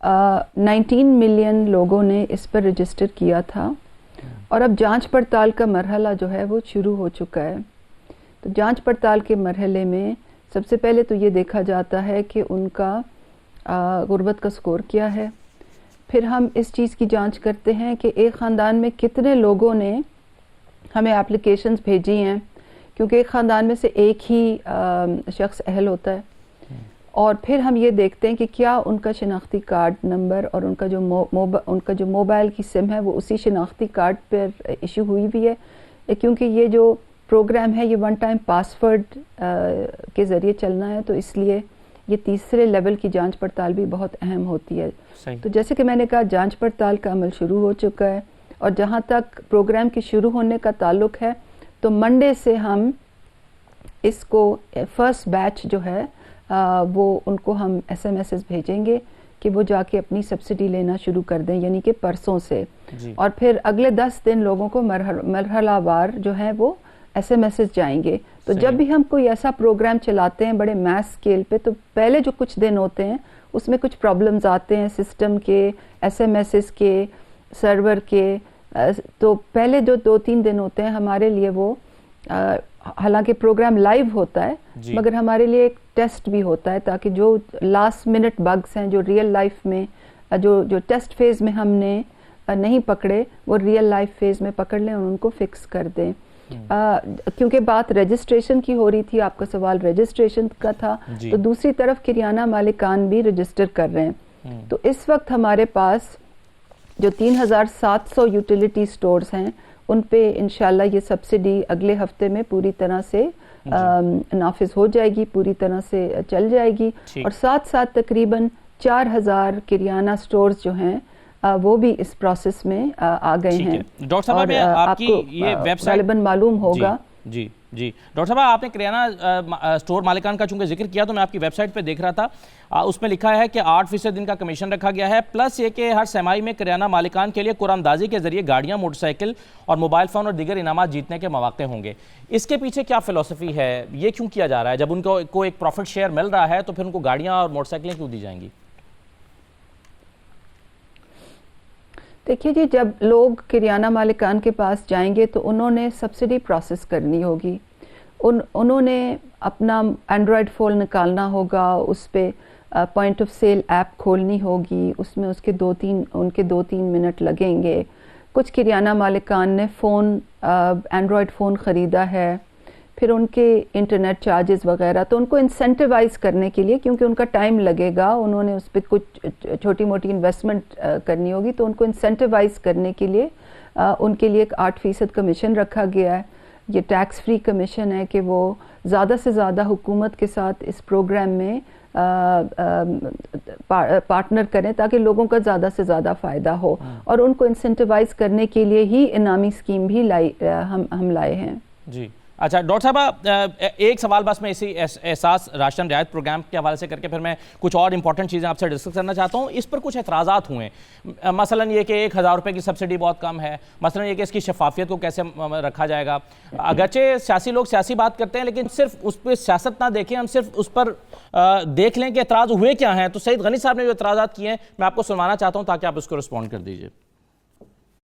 19 मिलियन लोगों ने इस पर रजिस्टर किया था और अब जांच पड़ताल का मरहला जो है वो शुरू हो चुका है। तो जांच पड़ताल के मरहले में सबसे पहले तो ये देखा जाता है कि उनका गुर्बत का स्कोर क्या है। फिर हम इस चीज़ की जांच करते हैं कि एक ख़ानदान में कितने लोगों ने हमें एप्लीकेशंस भेजी हैं, क्योंकि एक ख़ानदान में से एक ही शख्स अहल होता है। और फिर हम ये देखते हैं कि क्या उनका शनाख्ती कार्ड नंबर और उनका जो मोबाइल की सिम है वो उसी शनाख्ती कार्ड पर इशू हुई भी है, क्योंकि ये जो प्रोग्राम है ये 1 टाइम पासवर्ड के ज़रिए चलना है, तो इसलिए ये तीसरे लेवल की जांच पड़ताल भी बहुत अहम होती है। तो जैसे कि मैंने कहा, जांच पड़ताल का अमल शुरू हो चुका है और जहाँ तक प्रोग्राम के शुरू होने का ताल्लुक़ है तो मंडे से हम इसको फर्स्ट बैच जो है वो उनको हम SMS भेजेंगे कि वो जाके अपनी सब्सिडी लेना शुरू कर दें, यानी कि परसों से। और फिर अगले 10 दिन लोगों को मरहलावार जो है वो SMS जाएंगे। तो जब भी हम कोई ऐसा प्रोग्राम चलाते हैं बड़े मैस स्केल पे, तो पहले जो कुछ दिन होते हैं उसमें कुछ प्रॉब्लम्स आते हैं सिस्टम के, SMS के, सर्वर के। तो पहले जो 2-3 दिन होते हैं हमारे लिए वो हालांकि प्रोग्राम लाइव होता है मगर हमारे लिए एक टेस्ट भी होता है, ताकि जो लास्ट मिनट बग्स हैं जो रियल लाइफ में जो टेस्ट फेज़ में हमने नहीं पकड़े वो रियल लाइफ फेज़ में पकड़ लें और उनको फिक्स कर दें। क्योंकि बात रजिस्ट्रेशन की हो रही थी, आपका सवाल रजिस्ट्रेशन का था, तो दूसरी तरफ किराना मालिकान भी रजिस्टर कर रहे हैं। तो इस वक्त हमारे पास जो 3700 यूटिलिटी स्टोर्स हैं उन पे इंशाल्लाह ये सब्सिडी अगले हफ्ते में पूरी तरह से नाफिज हो जाएगी, पूरी तरह से चल जाएगी। और साथ साथ तकरीबन 4000 किराना स्टोर्स जो हैं वो भी इस प्रोसेस में आ गए हैं। डॉक्टर साहब, मैं आपकी ये वेबसाइट गालिबन मालूम होगा। जी जी डॉक्टर साहब, आपने किराना स्टोर मालिकान का चूंकि जिक्र किया तो मैं आपकी वेबसाइट पे देख रहा था, उसमें लिखा है कि 8% इनका कमीशन रखा गया है, प्लस ये कि हर सेमाई में किराना मालिकान के लिए कुरानदाजी के जरिए गाड़ियां, मोटरसाइकिल और मोबाइल फ़ोन और दीगर इनामात जीतने के मौके होंगे। इसके पीछे क्या फ़िलॉसफी है, ये क्यों किया जा रहा है? जब उनको एक प्रॉफिट शेयर मिल रहा है तो फिर उनको गाड़ियाँ और मोटरसाइकिलें क्यों दी जाएंगी? देखिए जी, जब लोग किराना मालिकान के पास जाएंगे तो उन्होंने सब्सिडी प्रोसेस करनी होगी, उन्होंने अपना एंड्रॉयड फ़ोन निकालना होगा, उस पर पॉइंट ऑफ सेल ऐप खोलनी होगी, उसमें उनके 2-3 मिनट लगेंगे। कुछ किराना मालिकान ने फ़ोन एंड्रॉयड फ़ोन ख़रीदा है, फिर उनके इंटरनेट चार्जेस वगैरह, तो उनको इंसेंटिवाइज़ करने के लिए, क्योंकि उनका टाइम लगेगा, उन्होंने उस पर कुछ छोटी मोटी इन्वेस्टमेंट करनी होगी, तो उनको इंसेंटिवाइज़ करने के लिए उनके लिए एक 8% कमीशन रखा गया है। ये टैक्स फ्री कमीशन है कि वो ज़्यादा से ज़्यादा हुकूमत के साथ इस प्रोग्राम में पार्टनर करें ताकि लोगों का ज़्यादा से ज़्यादा फ़ायदा हो, और उनको इंसेंटिवाइज़ करने के लिए ही इनामी स्कीम भी हम लाए हैं। जी अच्छा डॉक्टर साहब, एक सवाल बस मैं इसी एहसास राशन रियायत प्रोग्राम के हवाले से करके फिर मैं कुछ और इंपॉर्टेंट चीज़ें आपसे डिस्कस करना चाहता हूँ। इस पर कुछ एतराज़ात हुए, मसलन ये कि 1000 रुपये की सब्सिडी बहुत कम है, मसलन ये कि इसकी शफाफियत को कैसे रखा जाएगा। अगरचे सियासी लोग सियासी बात करते हैं, लेकिन सिर्फ उस पर सियासत ना देखें, हम सिर्फ उस पर देख लें कि एतराज़ हुए क्या हैं। तो सईद गनी साहब ने जो एतराज़ात किए हैं मैं आपको सुनवाना चाहता हूँ ताकि आप उसको रिस्पॉन्ड कर दीजिए।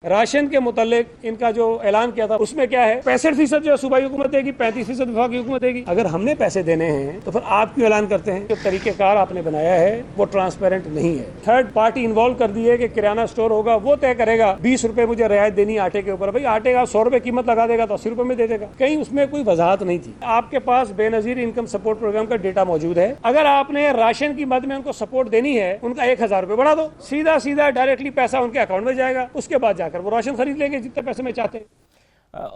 राशन के मुतालिक इनका जो ऐलान किया था उसमें क्या है, 65% जो सूबाई हुकूमत देगी, 35% वफाकी हुकूमत देगी। अगर हमने पैसे देने हैं तो फिर आप क्यों ऐलान करते हैं? जो तरीकेकार आपने बनाया है वो ट्रांसपेरेंट नहीं है। थर्ड पार्टी इन्वॉल्व कर दी है कि किराना स्टोर होगा, वो तय करेगा 20 रुपए मुझे रियायत देनी आटे के ऊपर। भाई आटे का 100 रुपए कीमत लगा देगा तो 80 रुपए में दे देगा। कहीं उसमें कोई वजाहत नहीं थी। आपके पास बेनजीर इनकम सपोर्ट प्रोग्राम का डेटा मौजूद है। अगर आपने राशन की मद में उनको सपोर्ट देनी है, उनका 1000 रुपए बढ़ा दो, सीधा सीधा डायरेक्टली पैसा उनके अकाउंट में जाएगा, उसके बाद जाकर वो राशन खरीद लेंगे जितने पैसे में चाहते हैं।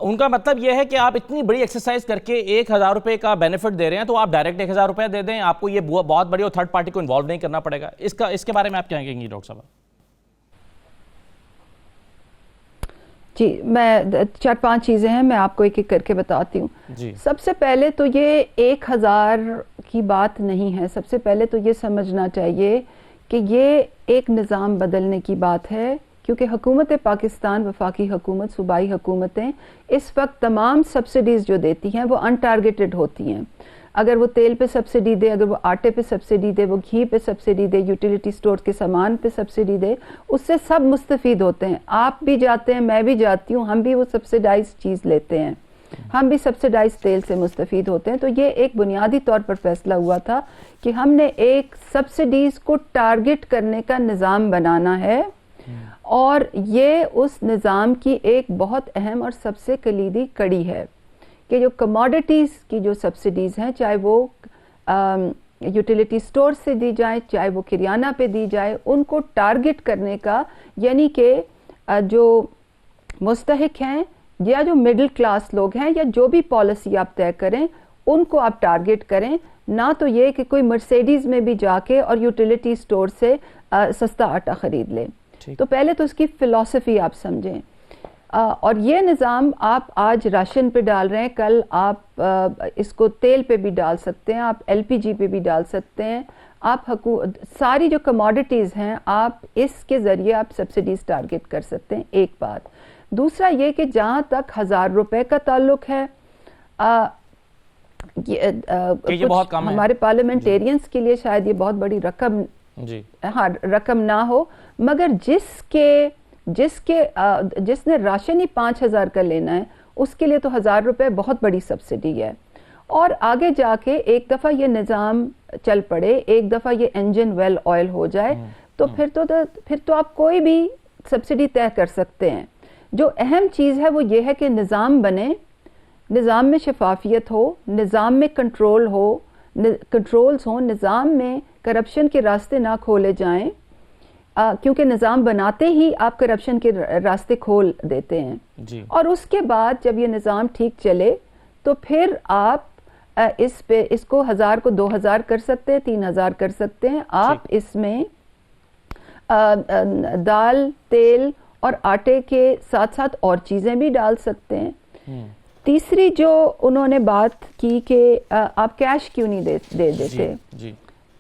उनका मतलब यह है कि आप इतनी बड़ी एक्सरसाइज करके 1000 रुपए का बेनिफिट दे रहे हैं तो आप डायरेक्ट 1000 रुपए दे दें, आपको ये बहुत बड़ी और थर्ड पार्टी को इन्वॉल्व नहीं करना पड़ेगा। इसके बारे में आप क्या कहेंगी डॉक्टर साहब? जी, मैं 4-5 चीज़ें हैं, मैं आपको एक एक करके बताती हूँ। सबसे पहले तो ये 1000 की बात नहीं है। सबसे पहले तो ये समझना चाहिए कि ये एक निज़ाम बदलने की बात है, क्योंकि हुकूमत पाकिस्तान, वफाकी हुकूमत, सूबाई हुकूमतें इस वक्त तमाम सब्सिडीज़ जो देती हैं वो अनटारगेटेड होती हैं। अगर वो तेल पे सब्सिडी दे, अगर वो आटे पे सब्सिडी दे, वो घी पे सब्सिडी दे, यूटिलिटी स्टोर के सामान पे सब्सिडी दे, उससे सब मुस्तफ़ीद होते हैं। आप भी जाते हैं, मैं भी जाती हूँ, हम भी वो सब्सिडाइज चीज़ लेते हैं, हम भी सब्सिडाइज तेल से मुस्तफ़ीद होते हैं। तो ये एक बुनियादी तौर पर फैसला हुआ था कि हमने एक सब्सिडीज़ को टारगेट करने का निज़ाम बनाना है, और ये उस निज़ाम की एक बहुत अहम और सबसे कलीदी कड़ी है कि जो कमोडिटीज़ की जो सब्सिडीज़ हैं, चाहे वो यूटिलिटी स्टोर से दी जाए, चाहे वो किराना पे दी जाए, उनको टारगेट करने का, यानी कि जो मुस्तहिक हैं या जो मिडिल क्लास लोग हैं या जो भी पॉलिसी आप तय करें उनको आप टारगेट करें, ना तो ये कि कोई मर्सिडीज़ में भी जाके और यूटिलिटी स्टोर से सस्ता आटा ख़रीद लें। तो पहले तो उसकी फ़िलॉसफी आप समझें। और ये निज़ाम आप आज राशन पे डाल रहे हैं, कल आप इसको तेल पे भी डाल सकते हैं, आप LPG पे भी डाल सकते हैं, आप सारी जो कमोडिटीज़ हैं आप इसके ज़रिए आप सब्सिडीज़ टारगेट कर सकते हैं। एक बात। दूसरा ये कि जहाँ तक 1000 रुपये का ताल्लुक है, ये बहुत कम है हमारे पार्लियामेंटेरियंस के लिए, शायद ये बहुत बड़ी रकम रकम ना हो, मगर जिसने राशन ही 5000 का लेना है उसके लिए तो 1000 रुपये बहुत बड़ी सब्सिडी है। और आगे जाके एक दफ़ा ये निज़ाम चल पड़े, एक दफ़ा ये इंजन वेल ऑयल हो जाए तो फिर तो आप कोई भी सब्सिडी तय कर सकते हैं। जो अहम चीज़ है वो ये है कि निज़ाम बने, निज़ाम में शफाफियत हो, निज़ाम में कंट्रोल्स हो, निज़ाम में करप्शन के रास्ते ना खोले जाएं, क्योंकि निज़ाम बनाते ही आप करप्शन के रास्ते खोल देते हैं। और उसके बाद जब ये निज़ाम ठीक चले तो फिर आप इस पे इसको 1000 को 2000 कर सकते हैं, 3000 कर सकते हैं। आप इसमें दाल, तेल और आटे के साथ साथ और चीज़ें भी डाल सकते हैं। तीसरी जो उन्होंने बात की कि आप कैश क्यों नहीं दे देते। जी।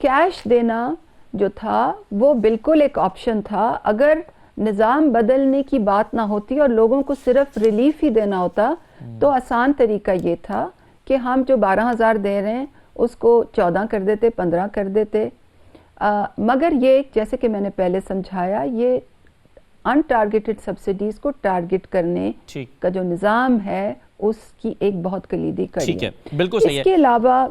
कैश देना जो था वो बिल्कुल एक ऑप्शन था। अगर निज़ाम बदलने की बात ना होती और लोगों को सिर्फ रिलीफ ही देना होता तो आसान तरीका ये था कि हम जो 12,000 दे रहे हैं उसको 14 कर देते, 15 कर देते। मगर ये जैसे कि मैंने पहले समझाया, ये अनटारगेटेड सब्सिडीज को टारगेट करने का जो निज़ाम है उसकी एक बहुत कलीदी कड़ी है। बिल्कुल सही है। इसके अलावा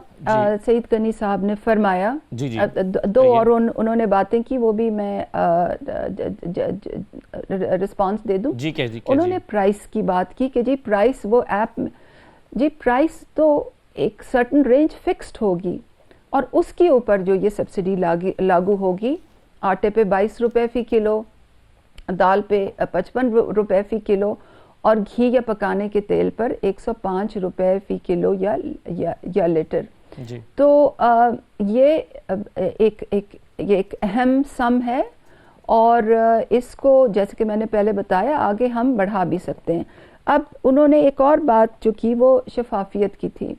सईद गनी साहब ने फरमाया दो और उन्होंने बातें की, वो भी मैं रिस्पांस दे दूं। उन्होंने प्राइस की बात की कि जी प्राइस वो ऐप जी प्राइस तो एक सर्टन रेंज फिक्स्ड होगी और उसके ऊपर जो ये सब्सिडी लागू होगी, आटे पे 22 रुपए फी किलो, दाल पे 55 रुपए फी किलो और घी या पकाने के तेल पर 105 रुपए फी किलो या लीटर। तो ये एक अहम सम है और इसको जैसे कि मैंने पहले बताया आगे हम बढ़ा भी सकते हैं। अब उन्होंने एक और बात जो की वो शफाफियत की थी।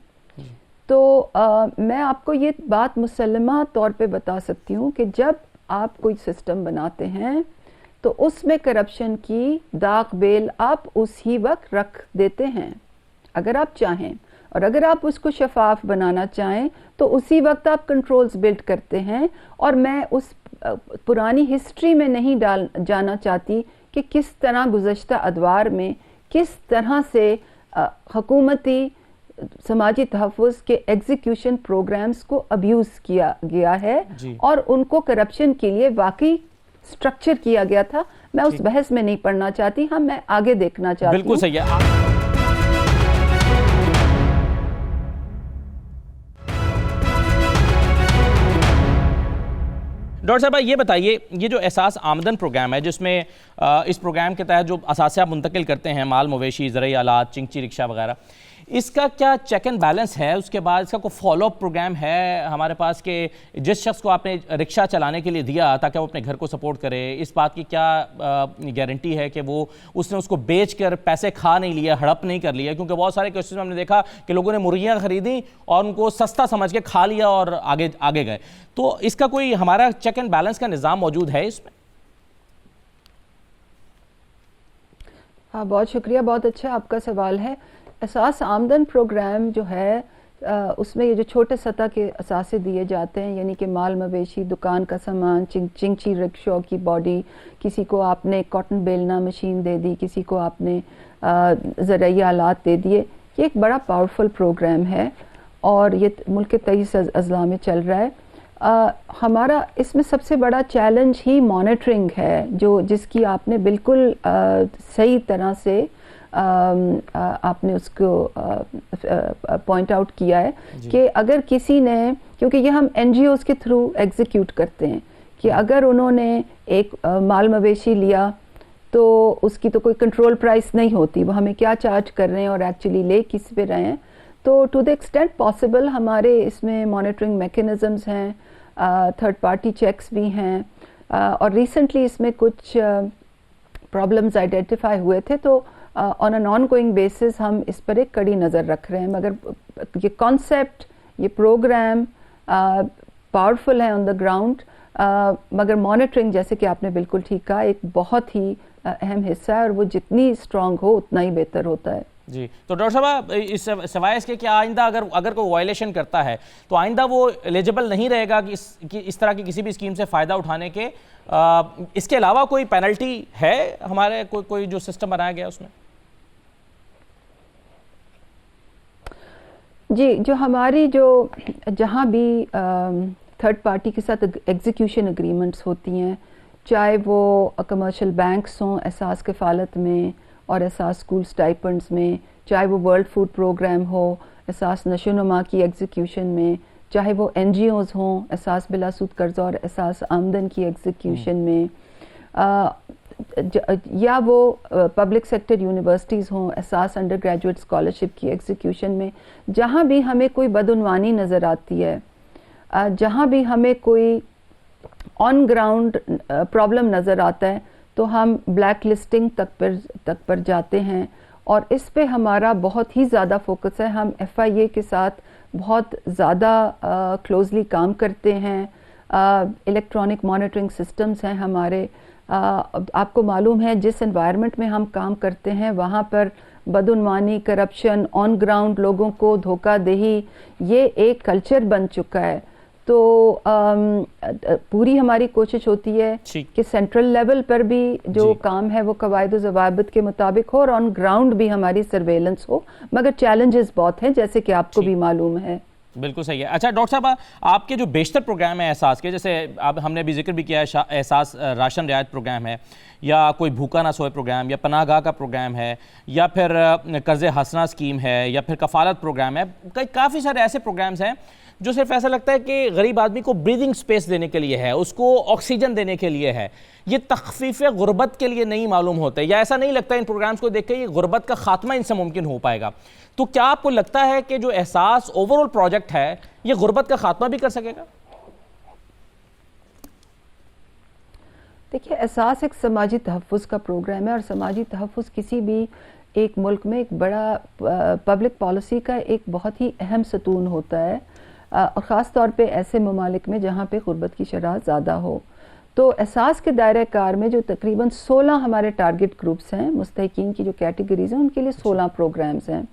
तो मैं आपको ये बात मुसल्लमा तौर पे बता सकती हूँ कि जब आप कोई सिस्टम बनाते हैं तो उसमें करप्शन की दाग बेल आप उसी वक्त रख देते हैं अगर आप चाहें, और अगर आप उसको शफाफ बनाना चाहें तो उसी वक्त आप कंट्रोल्स बिल्ड करते हैं। और मैं उस पुरानी हिस्ट्री में नहीं जाना चाहती कि किस तरह गुज़श्ता अदवार में किस तरह से हुकूमती समाजी तहफ़्फ़ुज़ के एग्जीक्यूशन प्रोग्राम्स को अब्यूज़ किया गया है और उनको करप्शन के लिए वाकई स्ट्रक्चर किया गया था। मैं उस बहस में नहीं पढ़ना चाहती, मैं आगे देखना चाहती हूँ। बिल्कुल सही है। डॉक्टर साहब ये बताइए, ये जो एहसास आमदन प्रोग्राम है जिसमें इस प्रोग्राम के तहत जो असासे आप मुंतकिल करते हैं, माल मवेशी, ज़रूरी आलात, चिंची रिक्शा वगैरह, इसका क्या चेक एंड बैलेंस है? उसके बाद इसका कोई फॉलोअप प्रोग्राम है हमारे पास कि जिस शख्स को आपने रिक्शा चलाने के लिए दिया ताकि वो अपने घर को सपोर्ट करे, इस बात की क्या गारंटी है कि वो उसने उसको बेच कर पैसे खा नहीं लिया, हड़प नहीं कर लिया? क्योंकि बहुत सारे केसेस में हमने देखा कि लोगों ने मुर्गियाँ खरीदी और उनको सस्ता समझ के खा लिया और आगे गए। तो इसका कोई हमारा चेक एंड बैलेंस का निज़ाम मौजूद है इसमें? हाँ, बहुत शुक्रिया, बहुत अच्छा आपका सवाल है। एहसास आमदन प्रोग्राम जो है उसमें ये जो छोटे सतह के असासे दिए जाते हैं, यानी कि माल मवेशी, दुकान का सामान, चिंची रिक्शा की बॉडी, किसी को आपने कॉटन बेलना मशीन दे दी, किसी को आपने ज़रूरी आलात दे दिए, ये एक बड़ा पावरफुल प्रोग्राम है और ये मुल्क के 23 अज़ला में चल रहा है। हमारा इसमें सबसे बड़ा चैलेंज ही मॉनिटरिंग है, जिसकी आपने बिल्कुल सही तरह से आपने उसको पॉइंट आउट किया है कि अगर किसी ने, क्योंकि ये हम NGOs के थ्रू एग्जीक्यूट करते हैं, कि अगर उन्होंने एक माल मवेशी लिया तो उसकी तो कोई कंट्रोल प्राइस नहीं होती, वो हमें क्या चार्ज कर रहे हैं और एक्चुअली ले किस पे रहे हैं। तो टू द एक्सटेंट पॉसिबल हमारे इसमें मॉनिटरिंग मैकेनिज़म्स हैं, थर्ड पार्टी चेक्स भी हैं और रिसेंटली इसमें कुछ प्रॉब्लम्स आइडेंटिफाई हुए थे, तो on an on going basis हम इस पर एक कड़ी नज़र रख रहे हैं। मगर ये कॉन्सेप्ट, ये प्रोग्राम पावरफुल है ऑन द ग्राउंड, मगर मॉनिटरिंग जैसे कि आपने बिल्कुल ठीक कहा एक बहुत ही अहम हिस्सा है और वो जितनी स्ट्रॉन्ग हो उतना ही बेहतर होता है। जी, तो डॉक्टर साहब इस सवाए इसके कि आइंदा अगर कोई वायलेशन करता है तो आइंदा वो एलिजिबल नहीं रहेगा कि इस तरह की किसी भी स्कीम से फ़ायदा उठाने के? इसके अलावा कोई पेनल्टी है हमारे कोई जो सिस्टम बनाया गया उसमें? जी, जो हमारी जहाँ भी थर्ड पार्टी के साथ एग्जीक्यूशन एग्रीमेंट्स होती हैं, चाहे वो कमर्शियल बैंक्स हों एहसास कफ़ालत में और एहसास स्कूल स्टाइपेंड्स में, चाहे वो वर्ल्ड फूड प्रोग्राम हो एहसास नशोनुमा की एग्जीक्यूशन में, चाहे वो NGOs हों एहसास बिलासूद कर्ज़ और एहसास आमदन की एग्जीक्यूशन में, या वो पब्लिक सेक्टर यूनिवर्सिटीज़ हों, एहसास अंडर ग्रेजुएट स्कॉलरशिप की एग्जीक्यूशन में, जहाँ भी हमें कोई बदउनवानी नज़र आती है, जहाँ भी हमें कोई ऑन ग्राउंड प्रॉब्लम नज़र आता है, तो हम ब्लैक लिस्टिंग तक पर जाते हैं। और इस पे हमारा बहुत ही ज़्यादा फोकस है। हम FIA के साथ बहुत ज़्यादा क्लोजली काम करते हैं। इलेक्ट्रॉनिक मॉनिटरिंग सिस्टम्स हैं हमारे। आपको मालूम है जिस एनवायरनमेंट में हम काम करते हैं वहाँ पर बदउनवानी, करप्शन, ऑन ग्राउंड लोगों को धोखाधही, ये एक कल्चर बन चुका है। तो पूरी हमारी कोशिश होती है कि सेंट्रल लेवल पर भी जो काम है वो कवायद ज़वाबित के मुताबिक हो और ऑन ग्राउंड भी हमारी सर्वेलेंस हो, मगर चैलेंजेस बहुत हैं जैसे कि आपको भी मालूम है। बिल्कुल सही है। अच्छा डॉक्टर साहब, आपके जो बेशतर प्रोग्राम है एहसास के, जैसे अब हमने भी जिक्र भी किया है, एहसास राशन रियायत प्रोग्राम है, या कोई भूखा ना सोए प्रोग्राम, या पनाहगाह का प्रोग्राम है, या फिर कर्ज़े हसना स्कीम है, या फिर कफ़ालत प्रोग्राम है, काफ़ी सारे ऐसे प्रोग्राम्स हैं जो सिर्फ ऐसा लगता है कि गरीब आदमी को ब्रीदिंग स्पेस देने के लिए है, उसको ऑक्सीजन देने के लिए है, ये तख़फ़ीफ़ गुर्बत के लिए नहीं मालूम होते, या ऐसा नहीं लगता इन प्रोग्राम्स को देख के ये गुर्बत का खात्मा इनसे मुमकिन हो पाएगा। तो क्या आपको लगता है कि जो एहसास ओवरऑल प्रोजेक्ट है ये गुर्बत का खात्मा भी कर सकेगा? देखिए, एहसास एक समाजी तहफ़्फ़ुज़ का प्रोग्राम है और समाजी तहफ़्फ़ुज़ किसी भी एक मुल्क में एक बड़ा पब्लिक पॉलिसी का एक बहुत ही अहम सतून होता है, और ख़ास तौर पे ऐसे ममालिक में जहाँ पे गुर्बत की शरह ज़्यादा हो। तो एहसास के दायरे कार में जो तकरीबन 16 हमारे टारगेट ग्रुप्स हैं, मुस्तहिकीन की जो कैटेगरीज हैं, उनके लिए 16 प्रोग्राम्स हैं।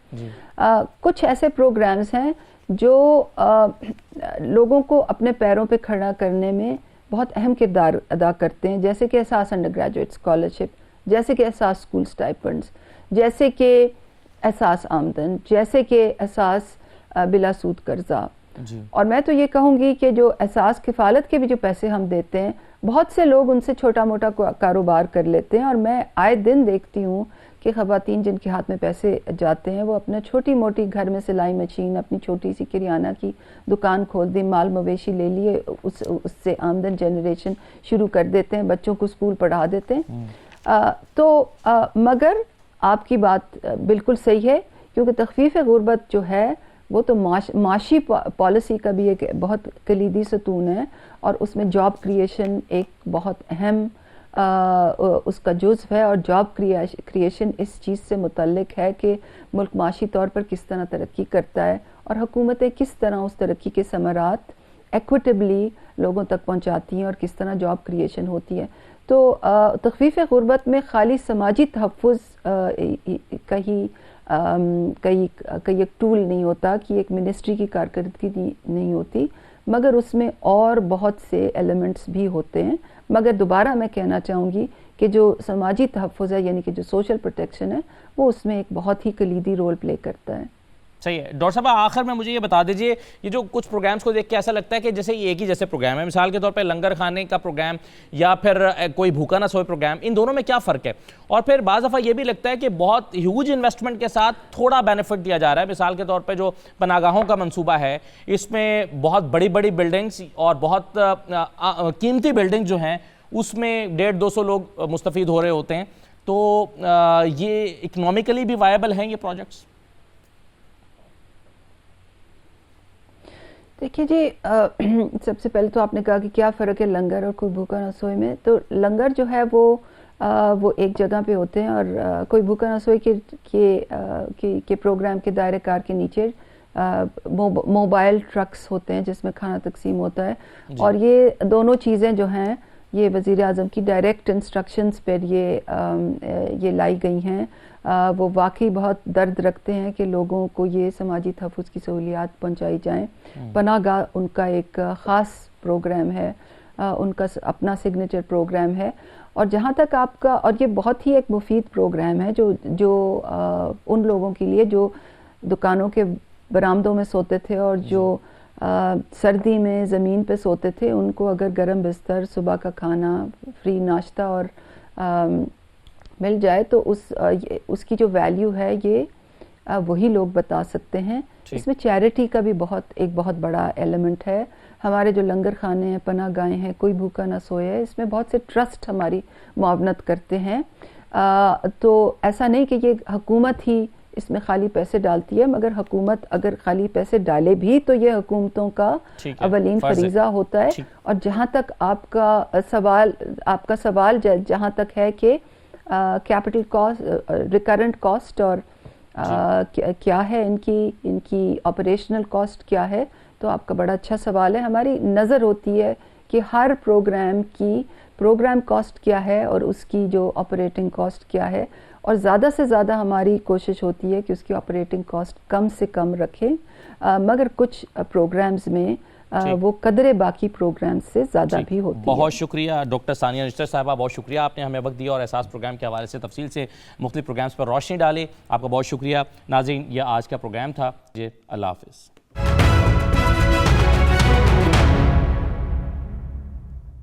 कुछ ऐसे प्रोग्राम्स हैं जो लोगों को अपने पैरों पे खड़ा करने में बहुत अहम किरदार अदा करते हैं, जैसे कि एहसास अंडर ग्रेजुएट स्कॉलरशिप, जैसे कि एहसास स्कूल स्टाइपेंड्स, जैसे कि एहसास आमदन, जैसे कि एहसास बिलासूद कर्जा। और मैं तो ये कहूँगी कि जो एहसास किफ़ालत के भी जो पैसे हम देते हैं, बहुत से लोग उनसे छोटा मोटा कारोबार कर लेते हैं, और मैं आए दिन देखती हूँ कि ख़वातीन जिनके हाथ में पैसे जाते हैं वो अपना छोटी मोटी घर में सिलाई मशीन, अपनी छोटी सी किरियाना की दुकान खोल दी, माल मवेशी ले लिए, उससे आमदन जनरेशन शुरू कर देते हैं, बच्चों को स्कूल पढ़ा देते हैं। मगर आपकी बात बिल्कुल सही है, क्योंकि तख़फ़ीफ़ गुर्बत जो है वो तो माशी पॉलिसी का भी एक बहुत कलीदी सतून है, और उसमें जॉब क्रिएशन एक बहुत अहम उसका जुज़्व है। और जॉब क्रिएशन इस चीज़ से मुतल्लिक है कि मुल्क माशी तौर पर किस तरह तरक्की करता है और हुकूमतें किस तरह उस तरक्की के समरात एक्विटेबली लोगों तक पहुंचाती हैं और किस तरह जॉब क्रिएशन होती है। तो तख़फ़ीफ़ गुर्बत में खाली समाजी तहफ़्फ़ुज़ कई एक टूल नहीं होता, कि एक मिनिस्ट्री की कारकर्दगी नहीं होती, मगर उसमें और बहुत से एलिमेंट्स भी होते हैं। मगर दोबारा मैं कहना चाहूँगी कि जो समाजी तहफ़्फ़ुज़ है, यानी कि जो सोशल प्रोटेक्शन है, वो उसमें एक बहुत ही कलीदी रोल प्ले करता है। सही है। डॉक्टर साहब, आखिर में मुझे ये बता दीजिए, ये जो कुछ प्रोग्राम्स को देख के ऐसा लगता है कि जैसे ये एक ही जैसे प्रोग्राम है, मिसाल के तौर पे लंगर खाने का प्रोग्राम या फिर कोई भूखा ना सोए प्रोग्राम, इन दोनों में क्या फ़र्क है? और फिर बाज़ दफ़ा ये भी लगता है कि बहुत ह्यूज इन्वेस्टमेंट के साथ थोड़ा बेनिफिट दिया जा रहा है। मिसाल के तौर पर जो पनागाहों का मनसूबा है, इसमें बहुत बड़ी बड़ी बिल्डिंग्स और बहुत कीमती बिल्डिंग जो हैं उसमें 150-200 लोग मुस्तफ़ीद हो रहे होते हैं। तो ये इकनॉमिकली भी वायबल हैं ये प्रोजेक्ट्स? देखिए जी, सबसे पहले तो आपने कहा कि क्या फ़र्क है लंगर और कोई भूखा ना सोए में। तो लंगर जो है वो एक जगह पे होते हैं, और कोई भूखा ना सोए के प्रोग्राम के दायरे कार के नीचे मोबाइल ट्रक्स होते हैं जिसमें खाना तकसीम होता है। और ये दोनों चीज़ें जो हैं ये वज़ीर आज़म की डायरेक्ट इंस्ट्रक्शंस पर ये लाई गई हैं। वो वाकई बहुत दर्द रखते हैं कि लोगों को ये समाजी तहफ़्फ़ुज़ की सहूलियात पहुंचाई जाएं। पनाहगाह उनका एक ख़ास प्रोग्राम है, उनका अपना सिग्नेचर प्रोग्राम है। और जहाँ तक आपका, और ये बहुत ही एक मुफीद प्रोग्राम है जो उन लोगों के लिए जो दुकानों के बरामदों में सोते थे और जो सर्दी में ज़मीन पे सोते थे, उनको अगर गर्म बिस्तर, सुबह का खाना, फ्री नाश्ता और मिल जाए तो उसकी जो वैल्यू है ये वही लोग बता सकते हैं। इसमें चैरिटी का भी एक बहुत बड़ा एलिमेंट है। हमारे जो लंगर खाने हैं, पनाह गाहें हैं, कोई भूखा ना सोए, इसमें बहुत से ट्रस्ट हमारी मुआवनत करते हैं। तो ऐसा नहीं कि ये हुकूमत ही इसमें खाली पैसे डालती है, मगर हुकूमत अगर खाली पैसे डाले भी तो ये हुकूमतों का अवलीन फरीज़ा होता है। और जहाँ तक आपका सवाल जहाँ तक है कि कैपिटल कॉस्ट, रिकरेंट कॉस्ट और क्या है इनकी ऑपरेशनल कॉस्ट क्या है, तो आपका बड़ा अच्छा सवाल है। हमारी नज़र होती है कि हर प्रोग्राम कॉस्ट क्या है और उसकी जो ऑपरेटिंग कॉस्ट क्या है, और ज़्यादा से ज़्यादा हमारी कोशिश होती है कि उसकी ऑपरेटिंग कॉस्ट कम से कम रखें। मगर कुछ प्रोग्राम्स में वो कदरे बाकी प्रोग्राम्स से ज़्यादा भी होती है। बहुत शुक्रिया डॉक्टर सानिया निश्तर साहबा, बहुत शुक्रिया आपने हमें वक्त दिया और एहसास प्रोग्राम के हवाले से तफसील से मुख्तलिफ प्रोग्राम्स पर रोशनी डाली। आपका बहुत शुक्रिया। नाज़रीन, यह आज का प्रोग्राम था। जी, अल्लाह हाफ़िज़।